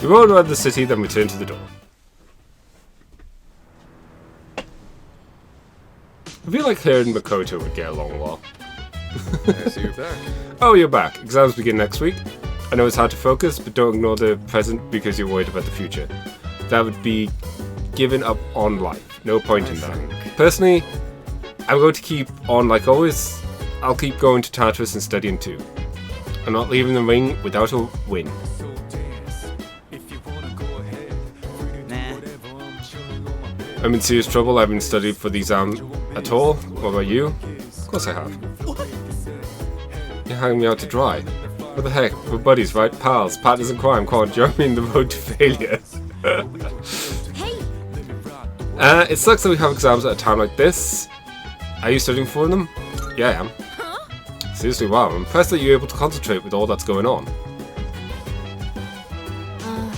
We rolled around the city, then returned to the door. I feel like her and Makoto would get along well. I see you're back. Oh, you're back. Exams begin next week. I know it's hard to focus, but don't ignore the present because you're worried about the future. That would be giving up on life. No point in that. Personally, I'm going to keep on like always. I'll keep going to Tartarus and studying too. I'm not leaving the ring without a win. Nah. I'm in serious trouble. I haven't studied for the exam at all. What about you? Of course I have. You're hanging me out to dry. What the heck? We're buddies, right? Pals, partners in crime. Come on, join me in the road to failure. Hey! It sucks that we have exams at a time like this. Are you studying for them? Yeah, I am. Huh? Seriously, wow. I'm impressed that you're able to concentrate with all that's going on. I'm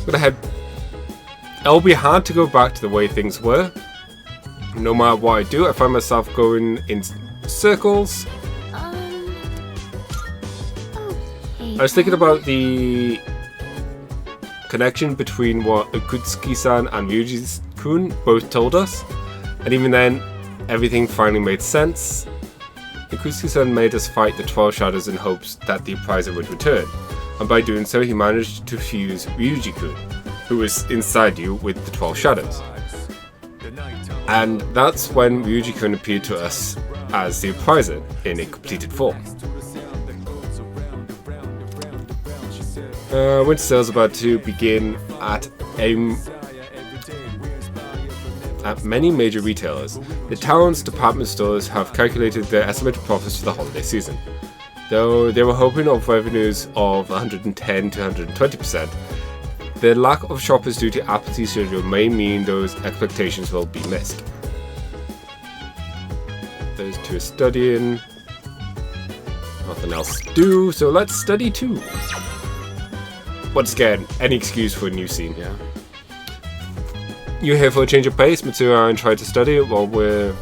gonna head. It'll be hard to go back to the way things were. No matter what I do, I find myself going in circles. Okay. I was thinking about the connection between what Akutsuki-san and Ryuji-kun both told us, and even then, everything finally made sense. Akutsuki-san made us fight the 12 shadows in hopes that the Appraiser would return, and by doing so he managed to fuse Ryuji-kun, who was inside you, with the 12 shadows. And that's when Ryuji-kun appeared to us as the Appraiser in a completed form. Winter sales about to begin at many major retailers. The town's department stores have calculated their estimated profits for the holiday season. Though they were hoping of revenues of 110 to 120%, the lack of shoppers due to Appleseed schedule may mean those expectations will be missed. Those two are studying. Nothing else to do, so let's study too. Once again, any excuse for a new scene. Yeah. You're here for a change of pace. Mitsuya and tried to study, but we're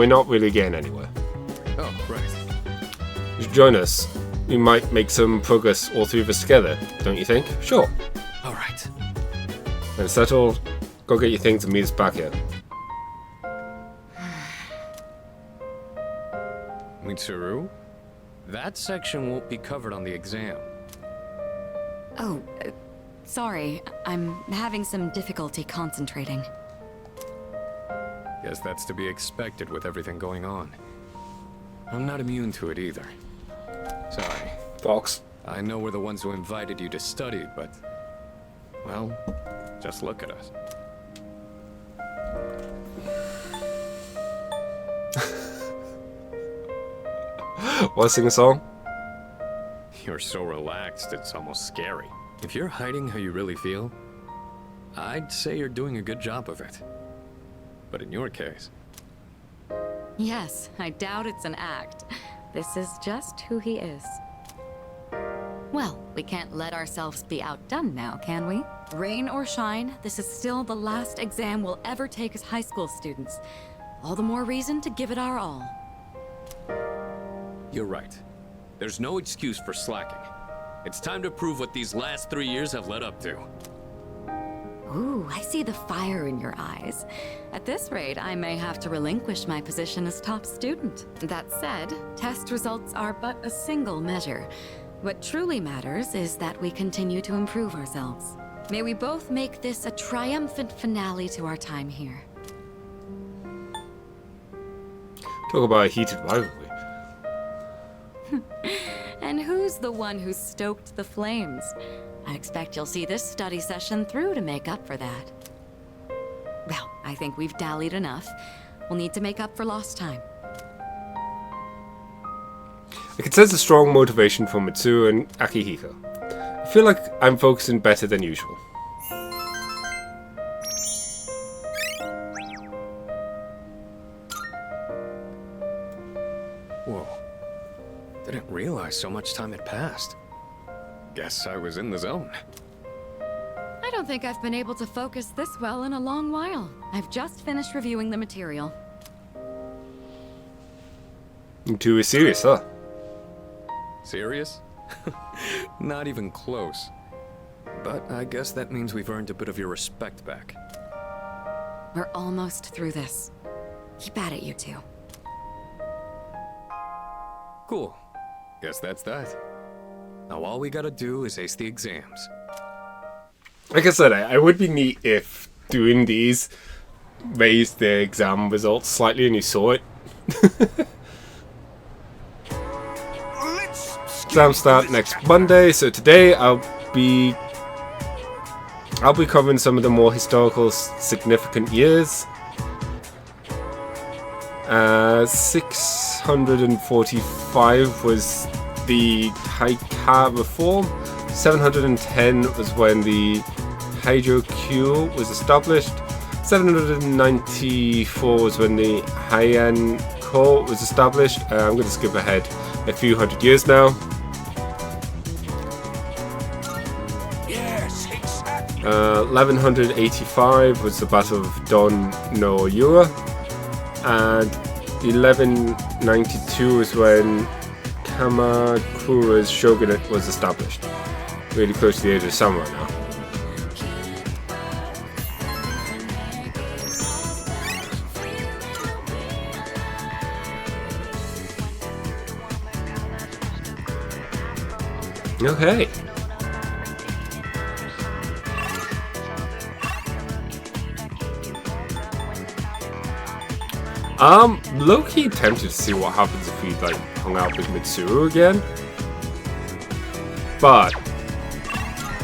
not really getting anywhere. Oh, right. You should join us. We might make some progress, all three of us together, don't you think? Sure. All right. When it's settled, go get your things and meet us back here. Mitsuru? That section won't be covered on the exam. Oh, sorry. I'm having some difficulty concentrating. Guess that's to be expected with everything going on. I'm not immune to it either. Sorry. Fox. I know we're the ones who invited you to study, but... well, just look at us. Want to sing a song? You're so relaxed, it's almost scary. If you're hiding how you really feel, I'd say you're doing a good job of it. But in your case... Yes, I doubt it's an act. This is just who he is. Well, we can't let ourselves be outdone now, can we? Rain or shine, this is still the last exam we'll ever take as high school students. All the more reason to give it our all. You're right. There's no excuse for slacking. It's time to prove what these last 3 years have led up to. Ooh, I see the fire in your eyes. At this rate, I may have to relinquish my position as top student. That said, test results are but a single measure. What truly matters is that we continue to improve ourselves. May we both make this a triumphant finale to our time here. Talk about a heated rivalry. And who's the one who stoked the flames? I expect you'll see this study session through to make up for that. Well, I think we've dallied enough. We'll need to make up for lost time. I can sense a strong motivation from Mitsuo and Akihiko. I feel like I'm focusing better than usual. Whoa. Didn't realize so much time had passed. Guess I was in the zone. I don't think I've been able to focus this well in a long while. I've just finished reviewing the material. You two are serious, huh? Serious? Not even close. But I guess that means we've earned a bit of your respect back. We're almost through this. Keep at it, you two. Cool. Guess that's that. Now all we gotta do is ace the exams. Like I said, I would be neat if doing these raised the exam results slightly and you saw it. Exams start next Monday, so today I'll be covering some of the more historical significant years. 645 was the Taika reform. 710 was when the Hydro-Q was established. 794 was when the Heian Ko was established. I'm going to skip ahead a few hundred years now. 1185 was the Battle of Don no Yura, and 1192 is when Kamakura's shogunate was established. Really close to the age of samurai now. Okay. Low-key tempted to see what happens if we like hung out with Mitsuru again. But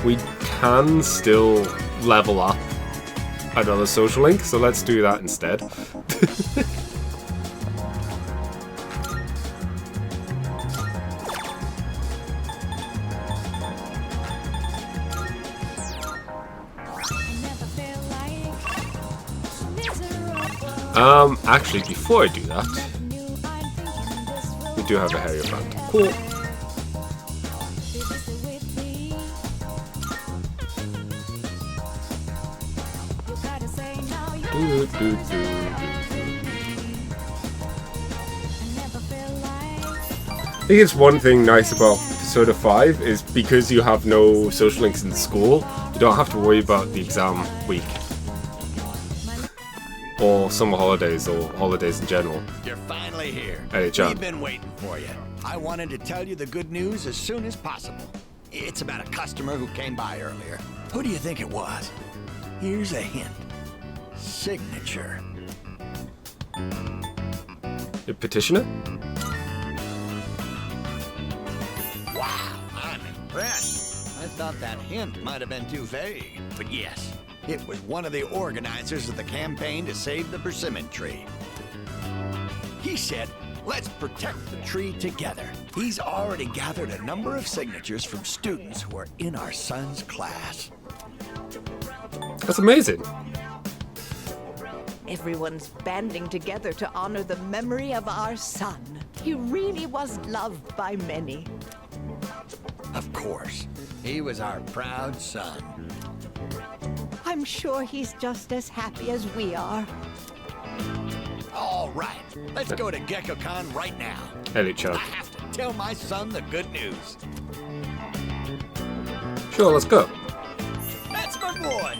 we can still level up another social link, so let's do that instead. Actually, before I do that, we do have a Harrier band. Cool. I think it's one thing nice about Persona 5 is because you have no social links in school, you don't have to worry about the exam week. Or summer holidays, or holidays in general. You're finally here. Hey, John. We've been waiting for you. I wanted to tell you the good news as soon as possible. It's about a customer who came by earlier. Who do you think it was? Here's a hint. Signature. The petitioner? Wow, I'm impressed. I thought that hint might have been too vague, but yes. It was one of the organizers of the campaign to save the persimmon tree. He said, let's protect the tree together. He's already gathered a number of signatures from students who are in our son's class. That's amazing. Everyone's banding together to honor the memory of our son. He really was loved by many. Of course, he was our proud son. I'm sure he's just as happy as we are. All right, let's go to GeckoCon right now. Hello, I Chuck. have to tell my son the good news. Sure, let's go. That's my boy.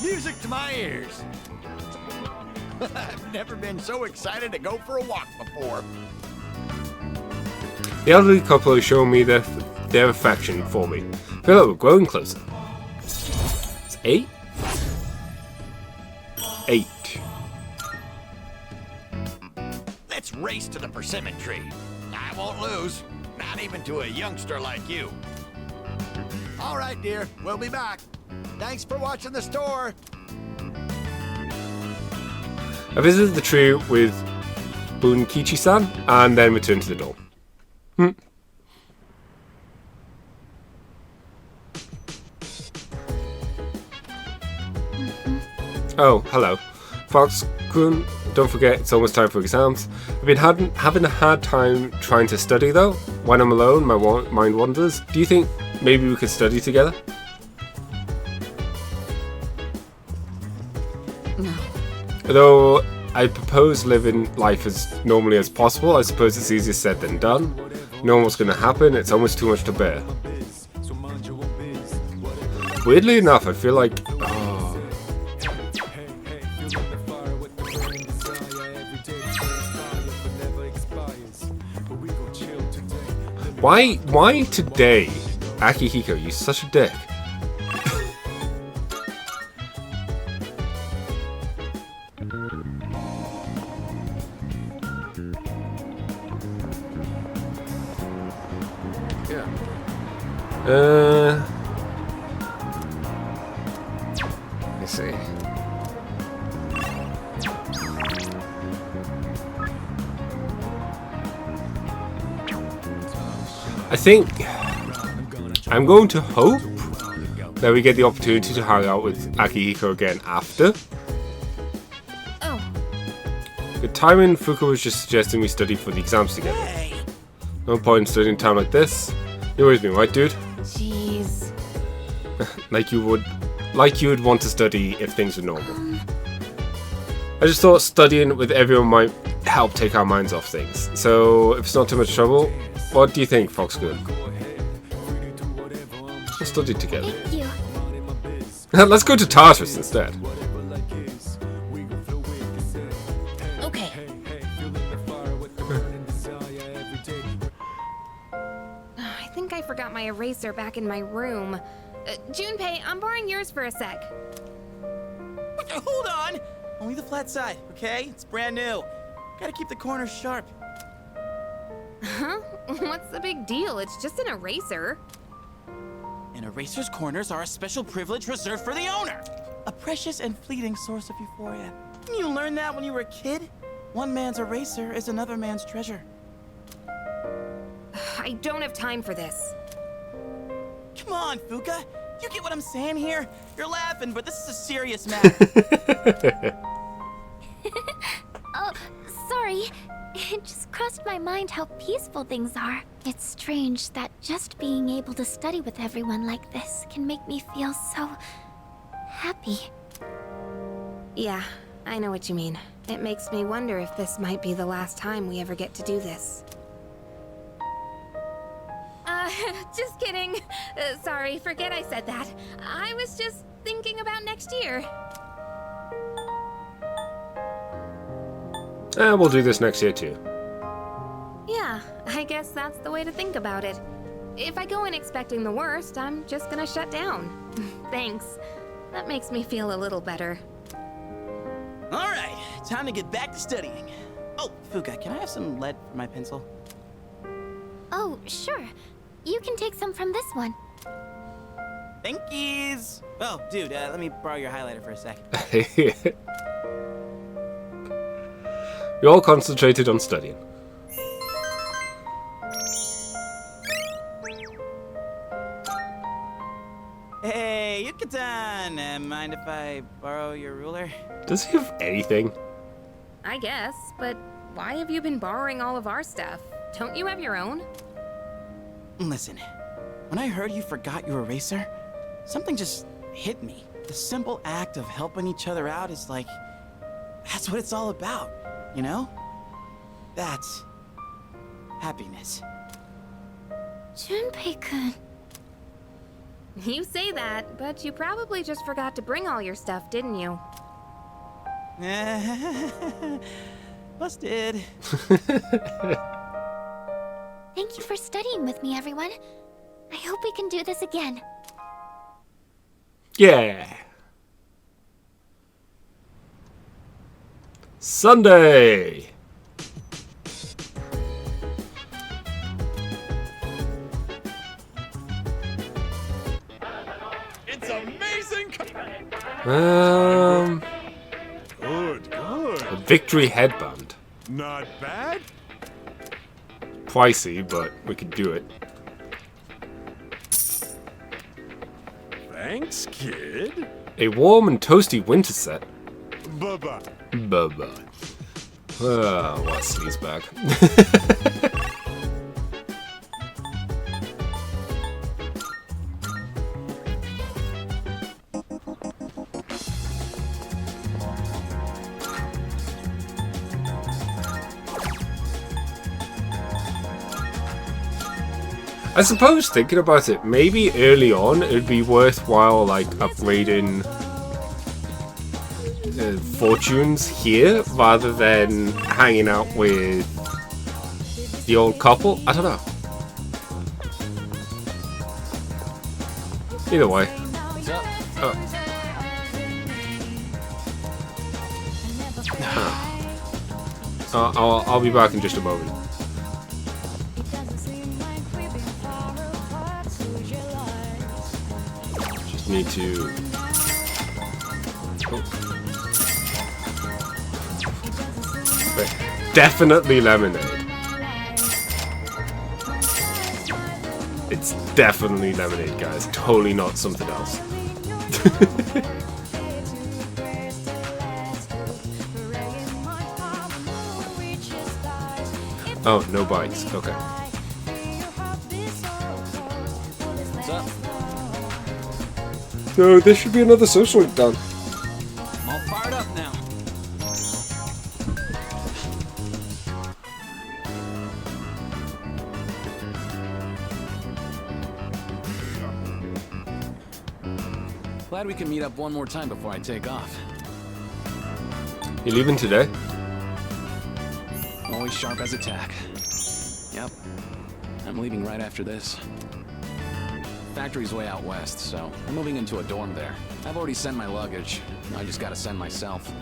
Music to my ears. I've never been so excited to go for a walk before. The elderly couple are showing me their affection for me. I feel like we're growing closer. It's 8? 8. Let's race to the persimmon tree. I won't lose, not even to a youngster like you. All right, dear, we'll be back. Thanks for watching the store. I visited the tree with Bunkichi-san and then returned to the door. Oh, hello. Fox-kun, don't forget it's almost time for exams. I've been having a hard time trying to study though. When I'm alone, my mind wanders. Do you think maybe we could study together? No. Though I propose living life as normally as possible, I suppose it's easier said than done. Knowing what's going to happen, it's almost too much to bear. Weirdly enough, I feel like... Oh. Why today? Akihiko, you such a dick. Let me see. I think I'm going to hope that we get the opportunity to hang out with Akihiko again after. Oh, The time in Fuka was just suggesting we study for the exams together. No point in studying time like this. You're with me, right, dude? jeez. Like you would want to study if things were normal. I just thought studying with everyone might help take our minds off things. So if it's not too much trouble, what do you think, Foxgood? Let's study together. Thank you. Let's go to Tartarus instead. Okay. I think I forgot my eraser back in my room. Junpei, I'm borrowing yours for a sec. Hold on! Only the flat side, okay? It's brand new. Gotta keep the corners sharp. Huh? What's the big deal? It's just an eraser. An eraser's corners are a special privilege reserved for the owner. A precious and fleeting source of euphoria. You learned that when you were a kid? One man's eraser is another man's treasure. I don't have time for this. Come on, Fuka. You get what I'm saying here? You're laughing, but this is a serious matter. Oh, sorry. It just crossed my mind how peaceful things are. It's strange that just being able to study with everyone like this can make me feel so happy. Yeah, I know what you mean. It makes me wonder if this might be the last time we ever get to do this. Just kidding. Sorry, forget I said that. I was just thinking about next year. We'll do this next year too. Yeah, I guess that's the way to think about it. If I go in expecting the worst, I'm just gonna shut down. Thanks. That makes me feel a little better. All right, time to get back to studying. Oh, Fuka, can I have some lead for my pencil? Oh, sure. You can take some from this one. Thank yous. Oh, dude, let me borrow your highlighter for a sec. You're all concentrated on studying. Hey, Yucatan! Mind if I borrow your ruler? Does he have anything? I guess, but why have you been borrowing all of our stuff? Don't you have your own? Listen, when I heard you forgot your eraser, something just hit me. The simple act of helping each other out is like... that's what it's all about, you know? That's... happiness. Junpei-kun. You say that, but you probably just forgot to bring all your stuff, didn't you? Busted. Thank you for studying with me, everyone. I hope we can do this again. Yeah. Sunday. It's amazing! Good, good. A victory headband. Not bad? Pricey, but we could do it. Thanks, kid. A warm and toasty winter set. Bye-bye. Bye-bye. What a sleazebag. I suppose, thinking about it, maybe early on it'd be worthwhile, like, upgrading fortunes here rather than hanging out with the old couple. I don't know. Either way. I'll be back in just a moment. Just need to. Wait. Definitely lemonade. It's definitely lemonade, guys. Totally not something else. Oh, no bites. Okay. What's up? So this should be another social link done. I'm all fired up now. Glad we can meet up one more time before I take off. You leaving today? Always sharp as a tack. Yep. I'm leaving right after this. Factory's way out west, so I'm moving into a dorm there. I've already sent my luggage. I just gotta send myself.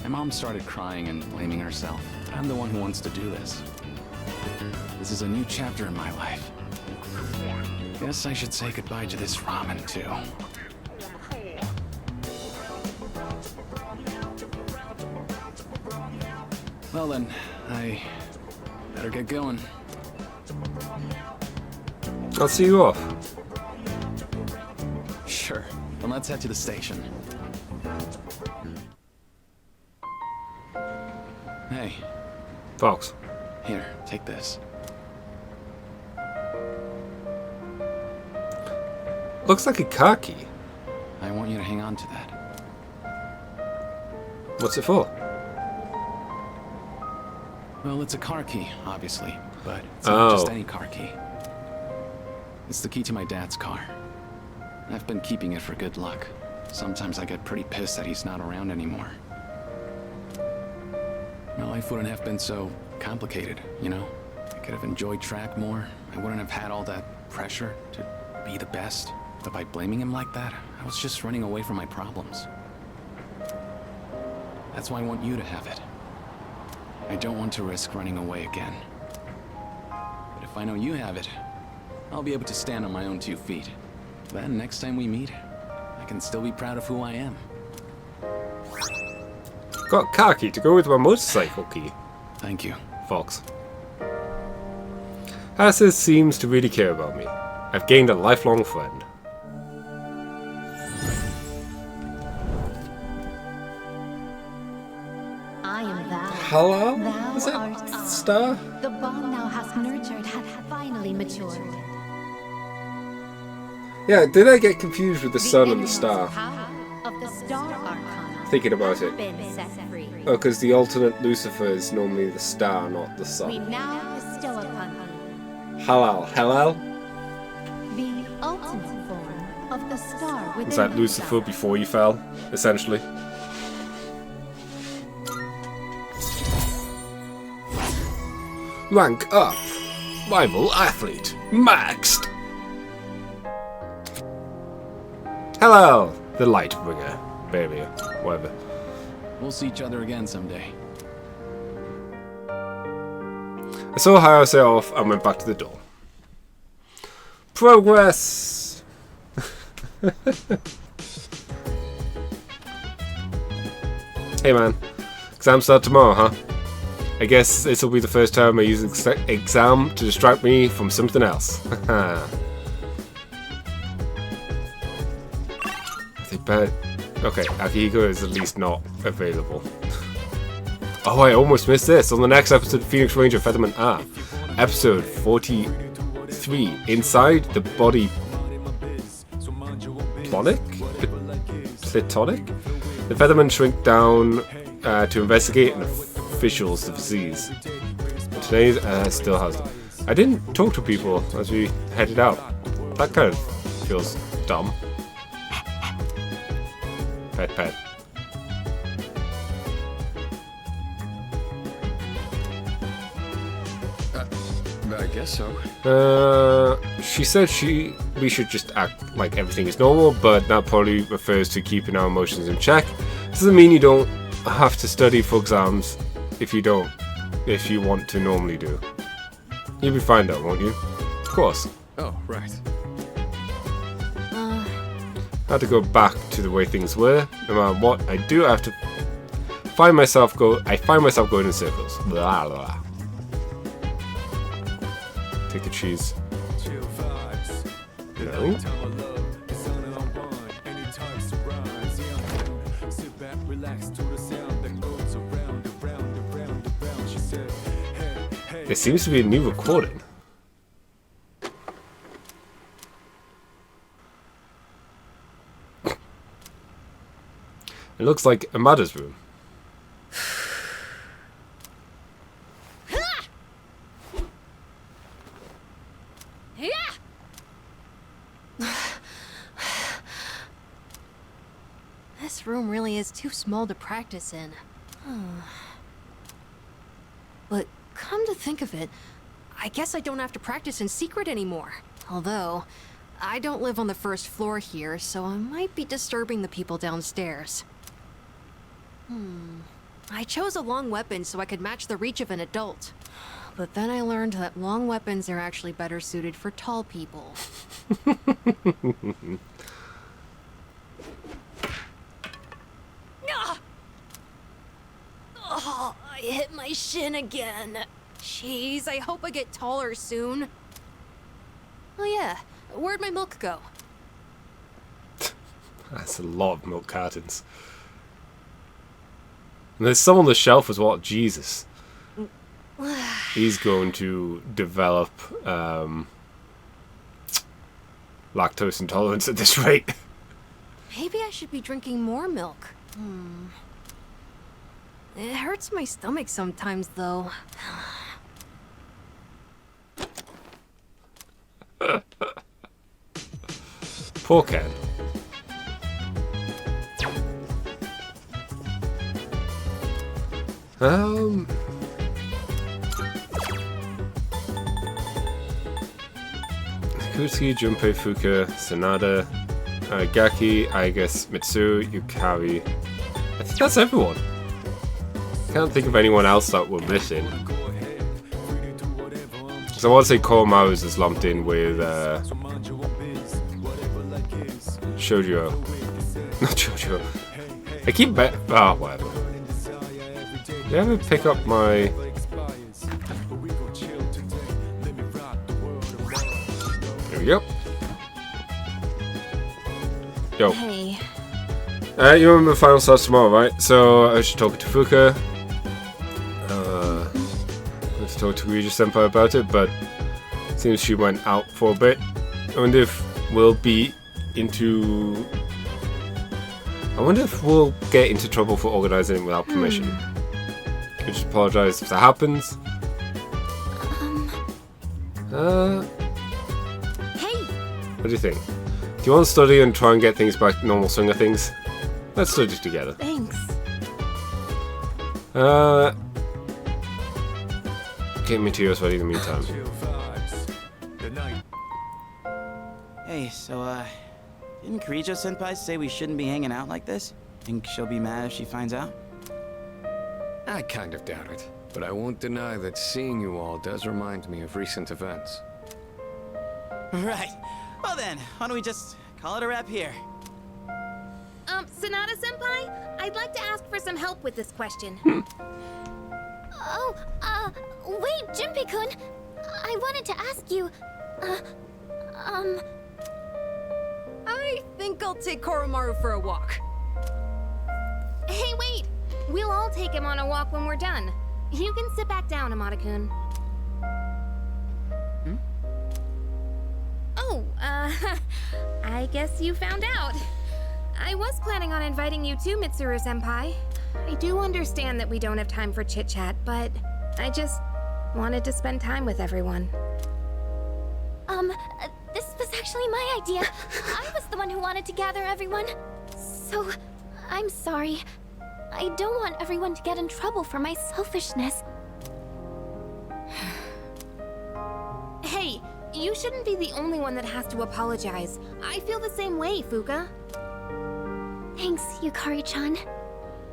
My mom started crying and blaming herself, but I'm the one who wants to do this. This is a new chapter in my life. Guess I should say goodbye to this ramen, too. Well then, I better get going. I'll see you off. Sure. Then let's head to the station. Hey. Fox. Here, take this. Looks like a car key. I want you to hang on to that. What's it for? Well, it's a car key, obviously, but it's not just Oh. any car key. It's the key to my dad's car. I've been keeping it for good luck. Sometimes I get pretty pissed that he's not around anymore. My life wouldn't have been so complicated, you know? I could have enjoyed track more. I wouldn't have had all that pressure to be the best. But by blaming him like that, I was just running away from my problems. That's why I want you to have it. I don't want to risk running away again. But if I know you have it, I'll be able to stand on my own 2 feet. Then, next time we meet, I can still be proud of who I am. Got a car key to go with my motorcycle key. Thank you. Fox. Hasses seems to really care about me. I've gained a lifelong friend. I am thou. Hello? Thou Is that art I. Star? The bond thou hast nurtured hath finally matured. Yeah, did I get confused with the sun and the innermost star? power of the star arcana Thinking about hath it. been set free. Oh, because the alternate Lucifer is normally the star, not the We sun. now bestow upon thee Halal. Halal? the ultimate form of the star within Was that the Lucifer sun. before he fell, essentially? Rank up. Rival athlete. Maxed. Hello, the Lightbringer. Barrier. Whatever. We'll see each other again someday. I saw Hayase off and went back to the door. Progress! Hey man, exam start tomorrow, huh? I guess this will be the first time I use exam to distract me from something else. I think bad. Okay, Akihiko is at least not available. Oh, I almost missed this. On the next episode of Phoenix Ranger Featherman R, episode 43, Inside the Body Platonic? The Feathermen shrink down to investigate and officials the disease. But today still has them. I didn't talk to people as we headed out. That kind of feels dumb. Pet pet. I guess so. She said we should just act like everything is normal, but that probably refers to keeping our emotions in check. Doesn't mean you don't have to study for exams if you want to normally do. You'll be fine though, won't you? Of course. Oh, right. I have to go back to the way things were. No matter what I do, I find myself going in circles. Blah, blah. Take a cheese. No. There seems to be a new recording. It looks like Amada's room. This room really is too small to practice in. But come to think of it, I guess I don't have to practice in secret anymore. Although, I don't live on the first floor here, so I might be disturbing the people downstairs. I chose a long weapon so I could match the reach of an adult. But then I learned that long weapons are actually better suited for tall people. Oh, I hit my shin again. Jeez, I hope I get taller soon. Oh yeah, where'd my milk go? That's a lot of milk cartons. And there's some on the shelf as well. Jesus. He's going to develop lactose intolerance at this rate. Maybe I should be drinking more milk. It hurts my stomach sometimes, though. Poor Ken. Kusuke, Junpei, Fuka, Sanada, Gaki, Aigus, Mitsuru, Yukari. I think that's everyone. Can't think of anyone else that we're missing. So I want to say Koromaru's is lumped in with Shoujo. Not Shoujo. I keep whatever. Did I ever pick up my... There we go. Yo. Hey. You remember the final starts tomorrow, right? So I should talk to Fuka. Let's talk to Regis Senpai about it, but it seems she went out for a bit. I wonder if we'll get into trouble for organizing it without permission. I just apologize if that happens. Hey! What do you think? Do you want to study and try and get things back to normal swing of things? Let's study together. Thanks. Get materials ready in the meantime. Hey, so, didn't Kirijo-senpai say we shouldn't be hanging out like this? Think she'll be mad if she finds out? I kind of doubt it, but I won't deny that seeing you all does remind me of recent events. Right. Well then, why don't we just call it a wrap here? Sanada-senpai, I'd like to ask for some help with this question. Oh, wait, Junpei-kun. I wanted to ask you, I think I'll take Koromaru for a walk. Hey, wait! We'll all take him on a walk when we're done. You can sit back down, Amada-kun. Oh, I guess you found out. I was planning on inviting you too, Mitsuru-senpai. I do understand that we don't have time for chit-chat, but I just wanted to spend time with everyone. This was actually my idea. I was the one who wanted to gather everyone. So, I'm sorry. I don't want everyone to get in trouble for my selfishness. Hey, you shouldn't be the only one that has to apologize. I feel the same way, Fuka. Thanks, Yukari-chan.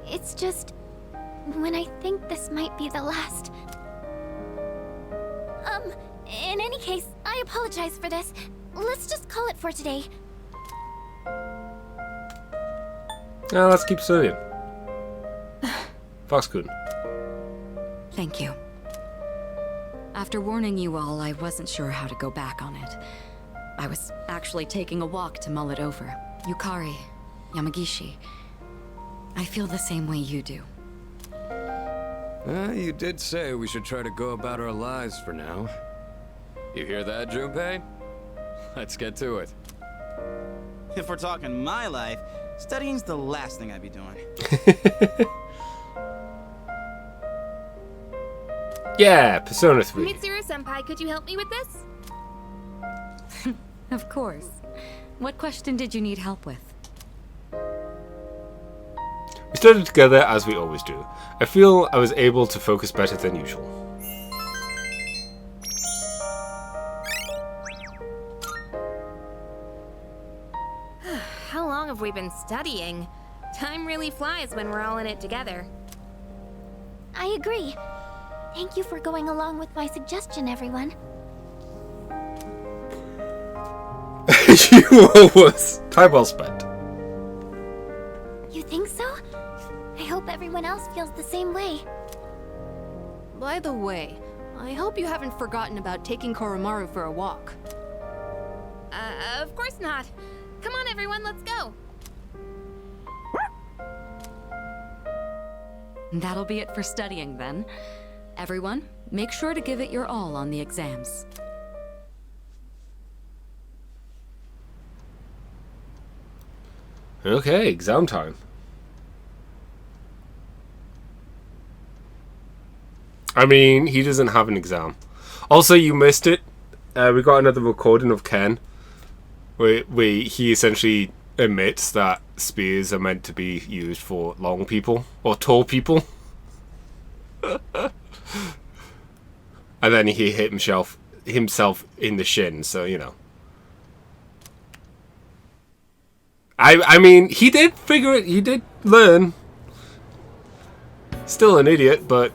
It's just... when I think this might be the last... in any case, I apologize for this. Let's just call it for today. Let's keep studying. Fox-kun. Thank you. After warning you all, I wasn't sure how to go back on it. I was actually taking a walk to mull it over. Yukari, Yamagishi. I feel the same way you do. You did say we should try to go about our lives for now. You hear that, Junpei? Let's get to it. If we're talking my life, studying's the last thing I'd be doing. Yeah, Persona 3. Mitsuru-senpai, could you help me with this? Of course. What question did you need help with? We studied together as we always do. I feel I was able to focus better than usual. How long have we been studying? Time really flies when we're all in it together. I agree. Thank you for going along with my suggestion, everyone. You almost. Time well spent. You think so? I hope everyone else feels the same way. By the way, I hope you haven't forgotten about taking Koromaru for a walk. Of course not. Come on, everyone, let's go. That'll be it for studying then. Everyone, make sure to give it your all on the exams. Okay, exam time. I mean, he doesn't have an exam. Also, you missed it. We got another recording of Ken, where he essentially admits that spears are meant to be used for long people or tall people. And then he hit himself in the shin, so you know. I mean, he did figure it. He did learn. Still an idiot, but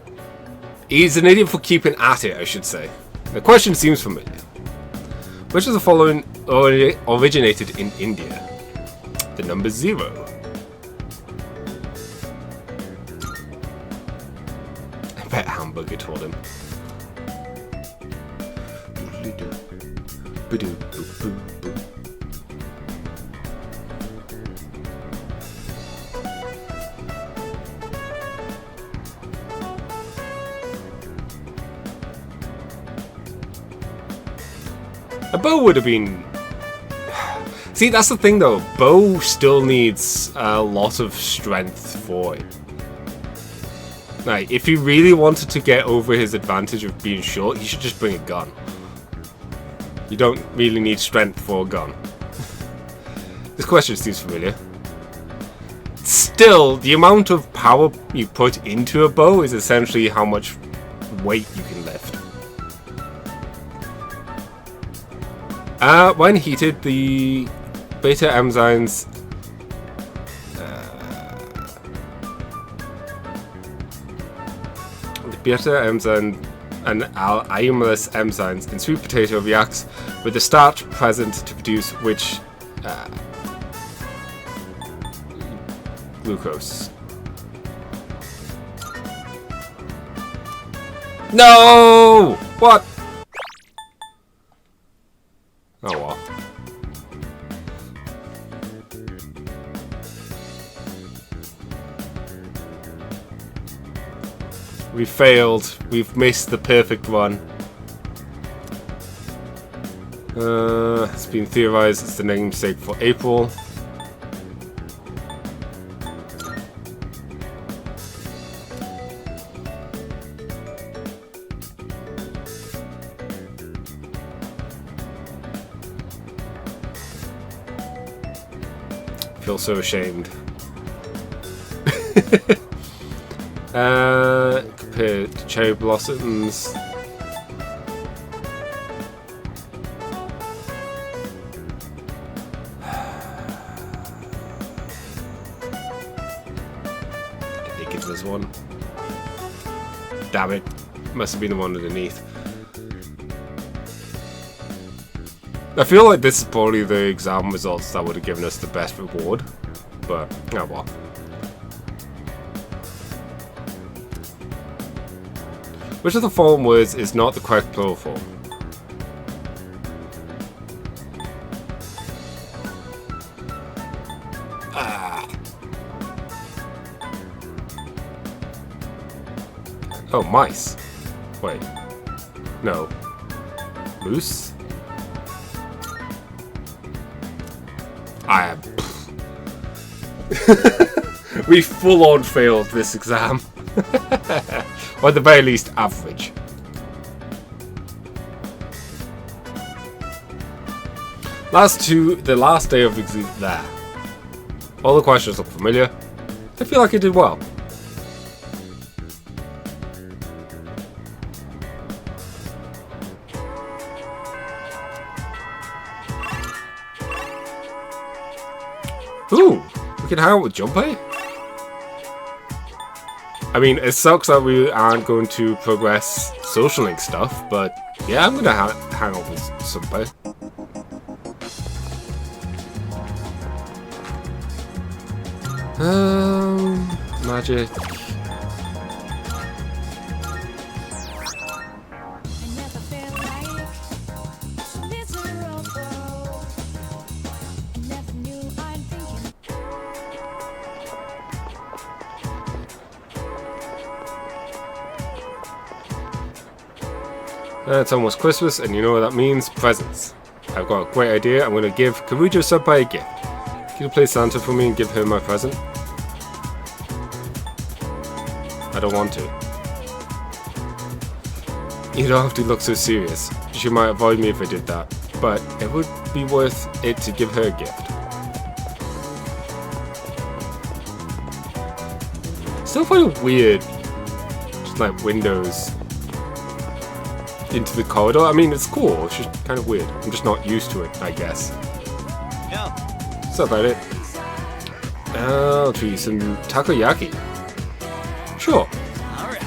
he's an idiot for keeping at it, I should say. The question seems familiar. Which of the following originated in India? The number 0. I bet Hamburger told him. A bow would have been... See, that's the thing though. Bow still needs a lot of strength for it. Like, if he really wanted to get over his advantage of being short, he should just bring a gun. You don't really need strength for a gun. This question seems familiar. Still, the amount of power you put into a bow is essentially how much weight you can lift. When heated, the beta enzymes and iamylase enzymes in sweet potato reacts with the starch present to produce which glucose. No! What? Oh well. We failed. We've missed the perfect one. It's been theorized it's the namesake for April. feel so ashamed. Compared to cherry blossoms. I think it was one. Damn it. Must have been the one underneath. I feel like this is probably the exam results that would have given us the best reward. But, oh well. Which of the following words is not the correct plural form? Oh, mice. Wait. No. Moose? I am. We full on failed this exam. Or at the very least, average. The last day of exam there. All the questions look familiar. I feel like I did well. Ooh, we can hang out with Junpei? I mean, it sucks that we aren't going to progress social link stuff, but yeah, I'm gonna hang out with Junpei. Magic. It's almost Christmas, and you know what that means? Presents. I've got a great idea. I'm going to give Karujo Senpai a gift. Can you play Santa for me and give her my present? I don't want to. You don't have to look so serious. She might avoid me if I did that, but it would be worth it to give her a gift. Still kind of weird. Just like windows into the corridor. I mean, it's cool. It's just kind of weird. I'm just not used to it, I guess. Yeah. That's about it. I'll treat you some takoyaki. Sure. Alright.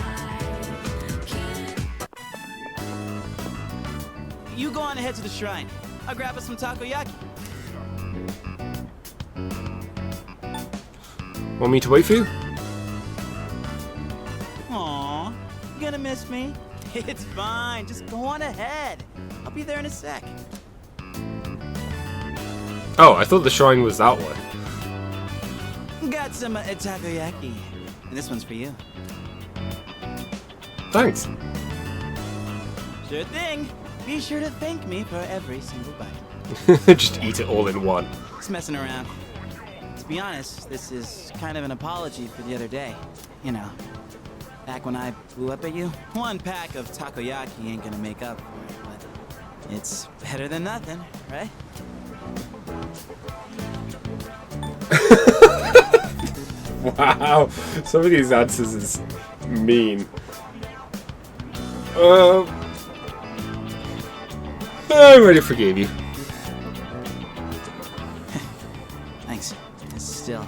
You go on ahead to the shrine. I'll grab us some takoyaki. Want me to wait for you? Aww, you gonna miss me? It's fine, just go on ahead. I'll be there in a sec. Oh, I thought the shrine was that way. Got some takoyaki. And this one's for you. Thanks. Sure thing. Be sure to thank me for every single bite. Just eat it all in one. Just messing around. To be honest, this is kind of an apology for the other day. You know, back when I blew up at you. One pack of takoyaki ain't gonna make up for it, but it's better than nothing, right? Wow, some of these answers is mean. I already forgave you. Thanks. Still,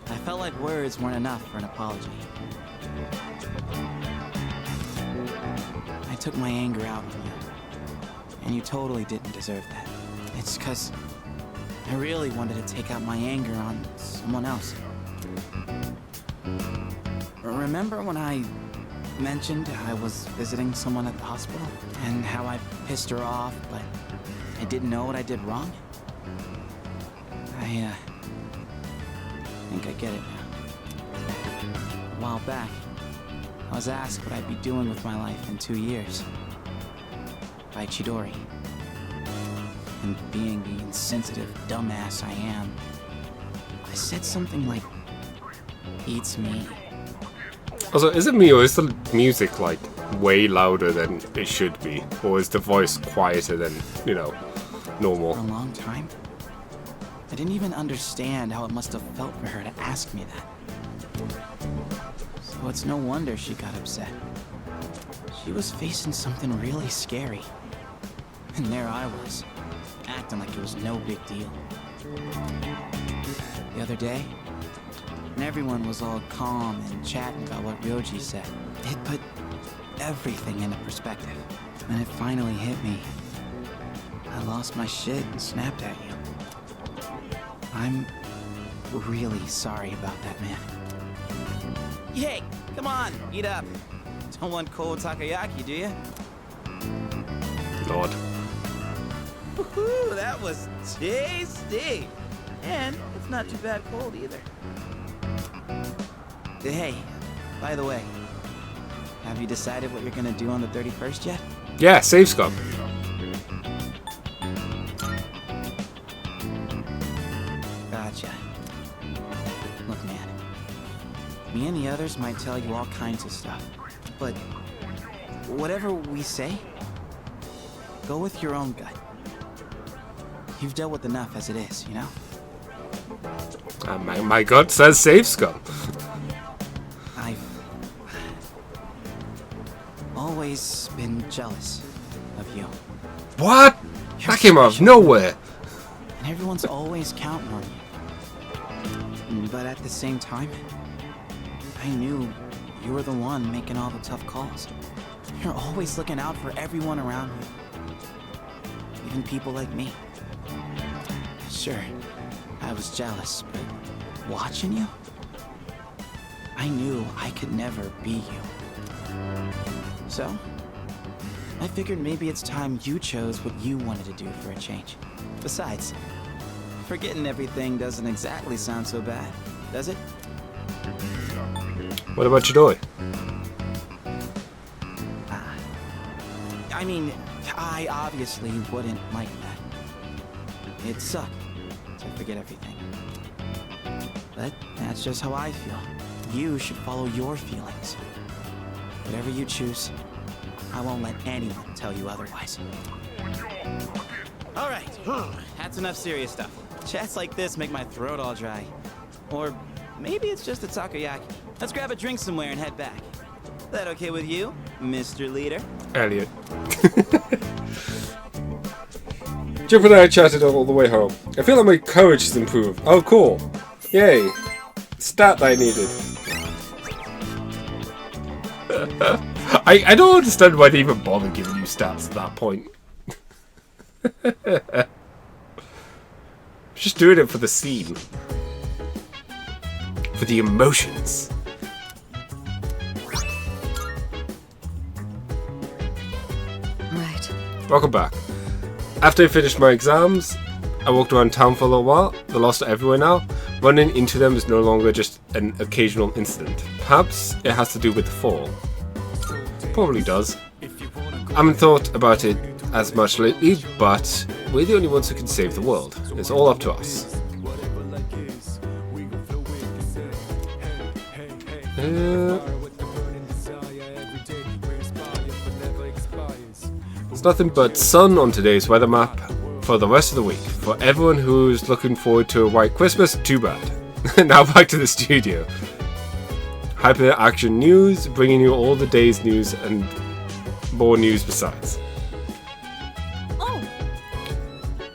I felt like words weren't enough for an apology. I took my anger out on you, and you totally didn't deserve that. It's 'cause I really wanted to take out my anger on someone else. Remember when I mentioned I was visiting someone at the hospital? And how I pissed her off, but I didn't know what I did wrong? I think I get it now. A while back, I was asked what I'd be doing with my life in 2 years. By Chidori. And being the insensitive dumbass I am, I said something like, "Eats me." Also, is it me or is the music like way louder than it should be? Or is the voice quieter than, you know, normal? For a long time, I didn't even understand how it must have felt for her to ask me that. So it's no wonder she got upset. She was facing something really scary. And there I was, acting like it was no big deal. The other day, when everyone was all calm and chatting about what Ryoji said, it put everything into perspective. When it finally hit me, I lost my shit and snapped at you. I'm really sorry about that, man. Hey, come on, eat up. Don't want cold takoyaki, do you? Lord. Woohoo, that was tasty. And it's not too bad cold either. Hey, by the way, have you decided what you're gonna do on the 31st yet? Yeah, save scum. Gotcha. Look, man. Me and the others might tell you all kinds of stuff, but whatever we say, go with your own gut. You've dealt with enough as it is, you know? My gut says save scum. I've always been jealous of you. What? That came out of nowhere. And everyone's always counting on you. But at the same time, I knew you were the one making all the tough calls. You're always looking out for everyone around you. Even people like me. Sure, I was jealous, but watching you, I knew I could never be you. So, I figured maybe it's time you chose what you wanted to do for a change. Besides, forgetting everything doesn't exactly sound so bad, does it? What about Chidori? I mean, I obviously wouldn't like that. It'd suck to forget everything. But that's just how I feel. You should follow your feelings. Whatever you choose, I won't let anyone tell you otherwise. All right, that's enough serious stuff. Chats like this make my throat all dry. Or maybe it's just a takoyaki. Let's grab a drink somewhere and head back. That okay with you, Mr. Leader? Elliot. Jump and I chatted all the way home. I feel like my courage has improved. Oh, cool. Yay. Stat that I needed. I don't understand why they even bother giving you stats at that point. Just doing it for the scene. For the emotions. Right. Welcome back. After I finished my exams, I walked around town for a little while. The lost are everywhere now. Running into them is no longer just an occasional incident. Perhaps it has to do with the fall. Probably does. I haven't thought about it as much lately, but we're the only ones who can save the world. It's all up to us. There's nothing but sun on today's weather map for the rest of the week. For everyone who's looking forward to a white Christmas, too bad. Now back to the studio. Hyper Action News, bringing you all the day's news and more news besides.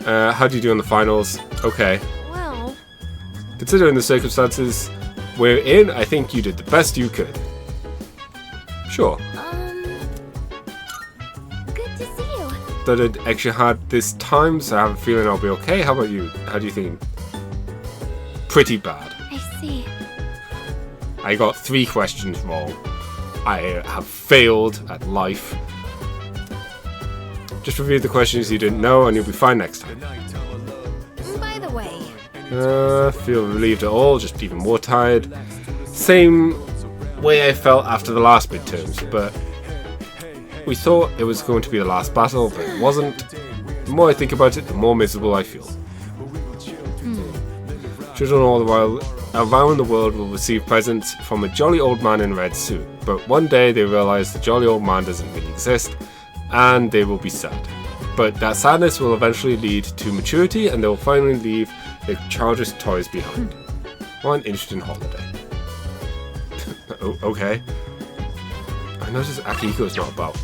How do you do on the finals? Okay. Well, Considering the circumstances we're in, I think you did the best you could. Sure. Good to see you. That it actually had this time, so I have a feeling I'll be okay. How about you? How do you think? Pretty bad. I see. I got 3 questions wrong. I have failed at life. Just review the questions you didn't know and you'll be fine next time. by the way, Feel relieved at all, just even more tired. Same way I felt after the last midterms, but we thought it was going to be the last battle, but it wasn't. The more I think about it, the more miserable I feel. Children all around the world will receive presents from a jolly old man in a red suit, but one day they realize the jolly old man doesn't really exist, and they will be sad. But that sadness will eventually lead to maturity, and they will finally leave It charges toys behind. What an interesting holiday. Oh, okay. I noticed Akihiko's not about.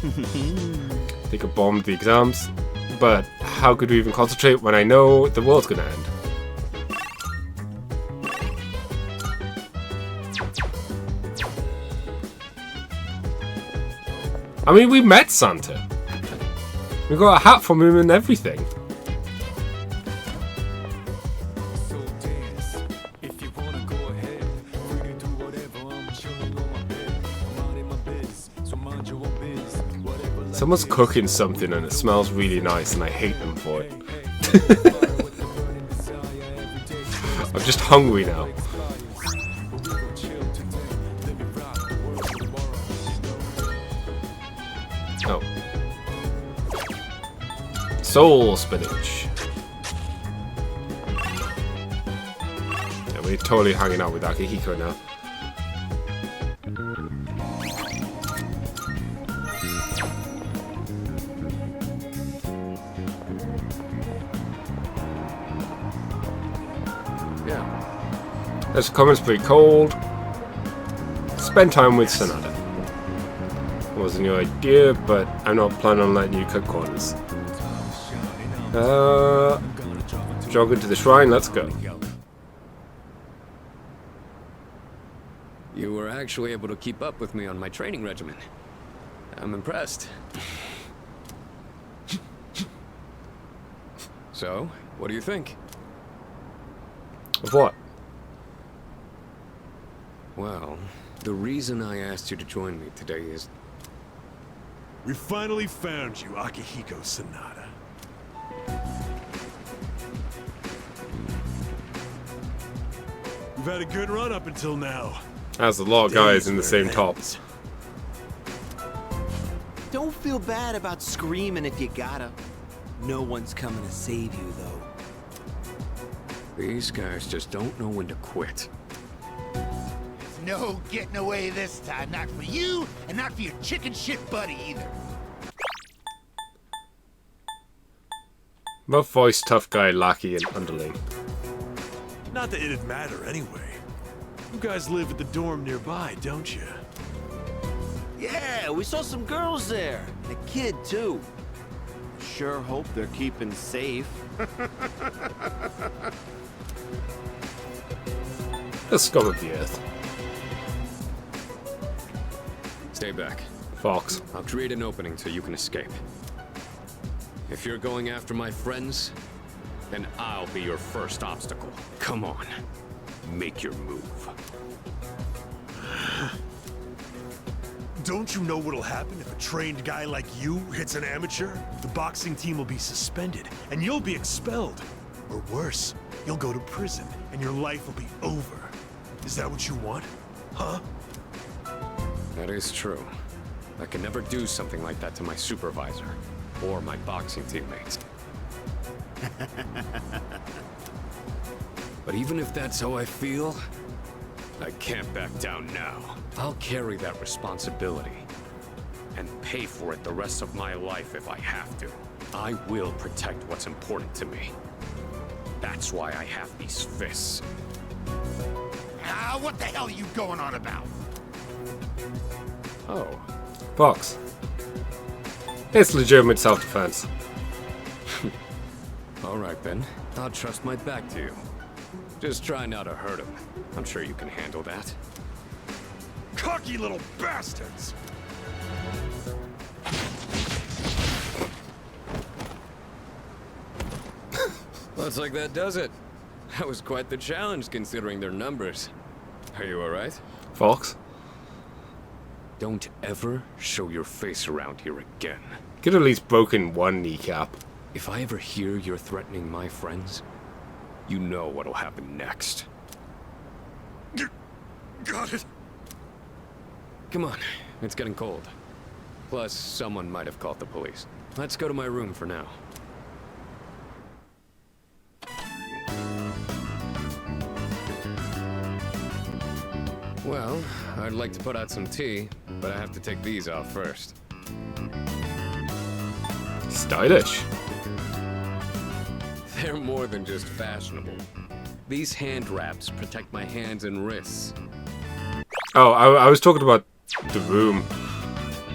They could bomb the exams, but how could we even concentrate when I know the world's gonna end? I mean, we met Santa. We got a hat from him and everything. Someone's cooking something and it smells really nice and I hate them for it. I'm just hungry now. Oh. Soul spinach. Yeah, we're totally hanging out with Akihiko now. This comment's pretty cold. Spend time with Sonata. Wasn't your idea, but I'm not planning on letting you cut corners. Jog into the shrine, let's go. You were actually able to keep up with me on my training regimen. I'm impressed. So, what do you think? Of what? Well, the reason I asked you to join me today is... We finally found you, Akihiko Sonata. We've had a good run up until now. As a lot of guys in the same tops. Don't feel bad about screaming if you gotta. No one's coming to save you, though. These guys just don't know when to quit. No getting away this time. Not for you, and not for your chicken shit buddy either. Rough voice, tough guy, lackey, and underling. Not that it'd matter anyway. You guys live at the dorm nearby, don't you? Yeah, we saw some girls there. And a kid, too. Sure hope they're keeping safe. The scum of the earth. Stay back. Fox. I'll create an opening so you can escape. If you're going after my friends, then I'll be your first obstacle. Come on. Make your move. Don't you know what'll happen if a trained guy like you hits an amateur? The boxing team will be suspended, and you'll be expelled. Or worse, you'll go to prison, and your life will be over. Is that what you want? Huh? That is true. I can never do something like that to my supervisor, or my boxing teammates. But even if that's how I feel, I can't back down now. I'll carry that responsibility and pay for it the rest of my life if I have to. I will protect what's important to me. That's why I have these fists. Ah, what the hell are you going on about? Oh. Fox. It's legitimate self-defense. All right then. I'll trust my back to you. Just try not to hurt him. I'm sure you can handle that. Cocky little bastards! Looks like that does it. That was quite the challenge considering their numbers. Are you alright? Fox. Don't ever show your face around here again. Could at least broken one kneecap. If I ever hear you're threatening my friends, you know what'll happen next. Got it. Come on, it's getting cold. Plus, someone might have called the police. Let's go to my room for now. Well, I'd like to put out some tea, but I have to take these off first. Stylish. They're more than just fashionable. These hand wraps protect my hands and wrists. Oh, I was talking about the room.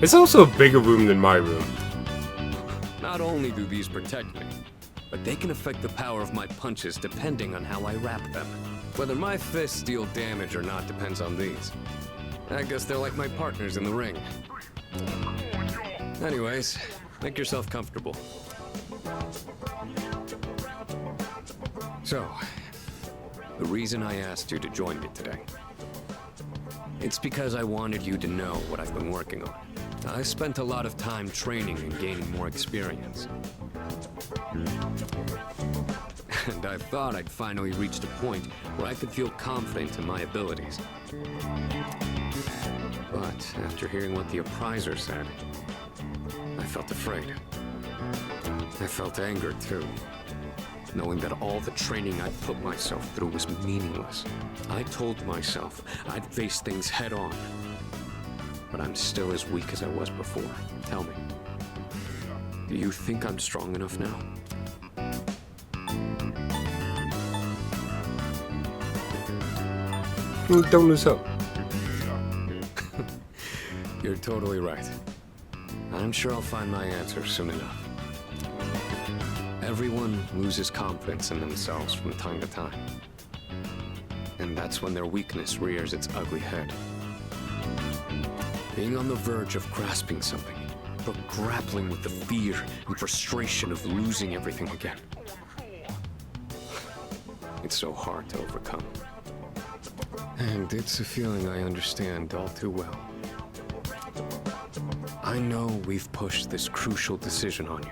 It's also a bigger room than my room. Not only do these protect me, but they can affect the power of my punches depending on how I wrap them. Whether my fists deal damage or not depends on these. I guess they're like my partners in the ring. Anyways, make yourself comfortable. So, the reason I asked you to join me today, it's because I wanted you to know what I've been working on. I spent a lot of time training and gaining more experience. And I thought I'd finally reached a point where I could feel confident in my abilities. But after hearing what the appraiser said, I felt afraid. I felt anger too, knowing that all the training I'd put myself through was meaningless. I told myself I'd face things head on, but I'm still as weak as I was before. Tell me, do you think I'm strong enough now? Don't lose hope. You're totally right. I'm sure I'll find my answer soon enough. Everyone loses confidence in themselves from time to time. And that's when their weakness rears its ugly head. Being on the verge of grasping something, but grappling with the fear and frustration of losing everything again. It's so hard to overcome. And it's a feeling I understand all too well. I know we've pushed this crucial decision on you.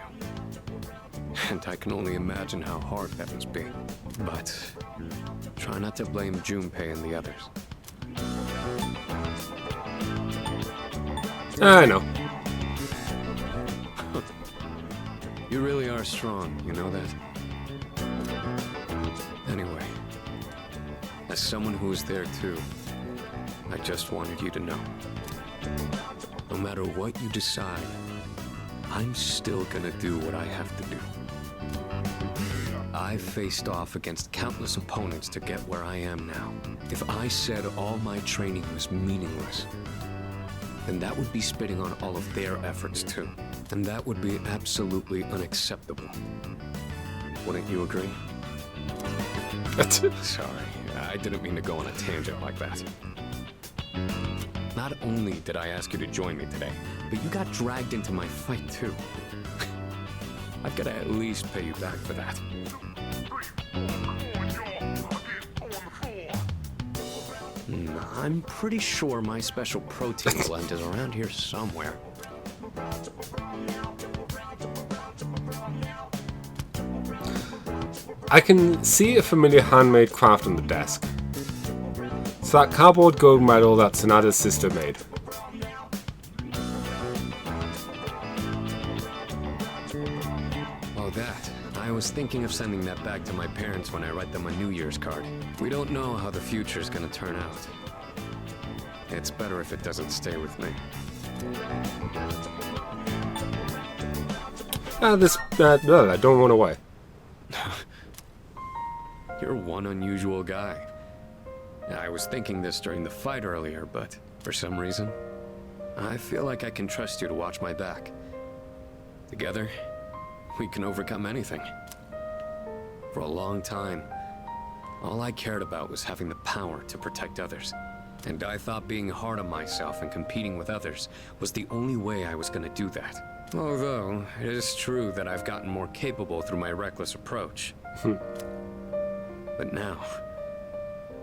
And I can only imagine how hard that must be. But try not to blame Junpei and the others. I know. You really are strong, you know that? Anyway, as someone who was there too, I just wanted you to know. No matter what you decide, I'm still gonna do what I have to do. I've faced off against countless opponents to get where I am now. If I said all my training was meaningless, then that would be spitting on all of their efforts too. And that would be absolutely unacceptable. Wouldn't you agree? Sorry, I didn't mean to go on a tangent like that. Not only did I ask you to join me today, but you got dragged into my fight too. I've got to at least pay you back for that. I'm pretty sure my special protein blend is around here somewhere. I can see a familiar handmade craft on the desk. It's that cardboard gold medal that Sonata's sister made. Oh, that. I was thinking of sending that back to my parents when I write them a New Year's card. We don't know how the future's gonna turn out. It's better if it doesn't stay with me. Don't run away. You're one unusual guy. I was thinking this during the fight earlier, but for some reason, I feel like I can trust you to watch my back. Together, we can overcome anything. For a long time, all I cared about was having the power to protect others. And I thought being hard on myself and competing with others was the only way I was gonna do that. Although, it is true that I've gotten more capable through my reckless approach. But now,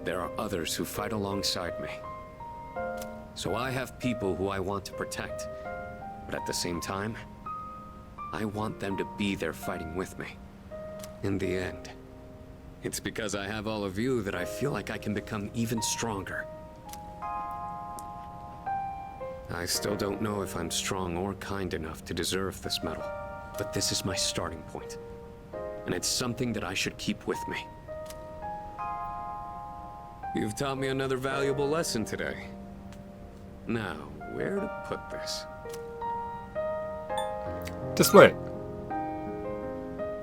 there are others who fight alongside me. So I have people who I want to protect. But at the same time, I want them to be there fighting with me. In the end, it's because I have all of you that I feel like I can become even stronger. I still don't know if I'm strong or kind enough to deserve this medal, but this is my starting point, and it's something that I should keep with me. You've taught me another valuable lesson today. Now, where to put this? Display it.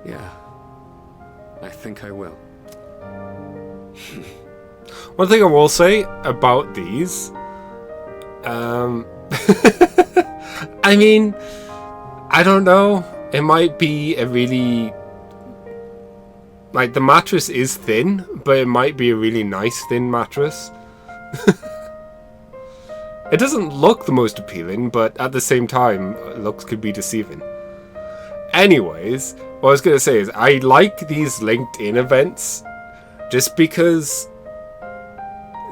Yeah, I think I will. One thing I will say about these, I mean, I don't know. It might be a really, like, the mattress is thin, but it might be a really nice thin mattress. It doesn't look the most appealing, but at the same time, looks could be deceiving. Anyways, what I was going to say is I like these LinkedIn events just because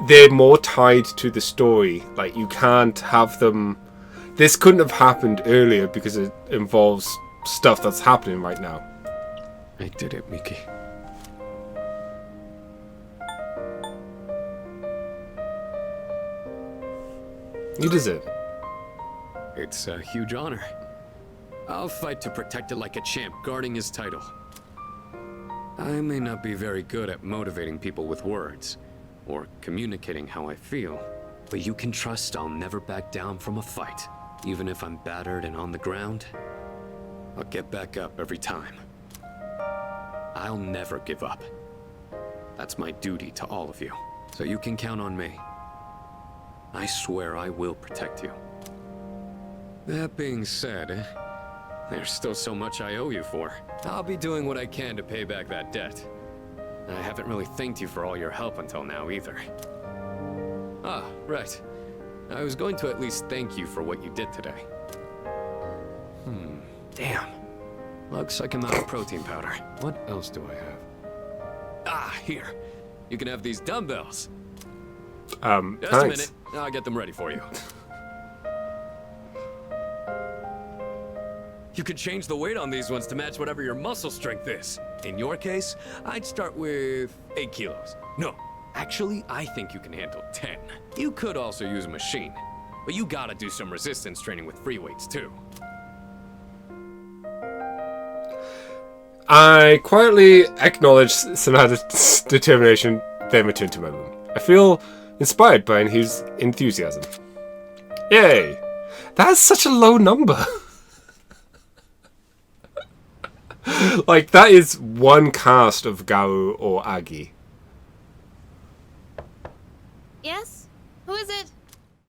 they're more tied to the story. Like, you can't have them... This couldn't have happened earlier because it involves stuff that's happening right now. I did it, Miki. You deserve it. It's a huge honor. I'll fight to protect it like a champ, guarding his title. I may not be very good at motivating people with words, or communicating how I feel, but you can trust I'll never back down from a fight. Even if I'm battered and on the ground, I'll get back up every time. I'll never give up. That's my duty to all of you, so you can count on me. I swear I will protect you. That being said, there's still so much I owe you for. I'll be doing what I can to pay back that debt. I haven't really thanked you for all your help until now either. Ah, right. I was going to at least thank you for what you did today. Damn. Looks like I'm out of protein powder. What else do I have? Ah, here. You can have these dumbbells. Just thanks. a minute. I'll get them ready for you. You can change the weight on these ones to match whatever your muscle strength is. In your case, I'd start with 8 kilos. No, actually, I think you can handle 10. You could also use a machine, but you gotta do some resistance training with free weights too. I quietly acknowledge Sanada's determination, then return to my room. I feel inspired by his enthusiasm. Yay! That's such a low number. Like, that is one cast of Garu or Agi.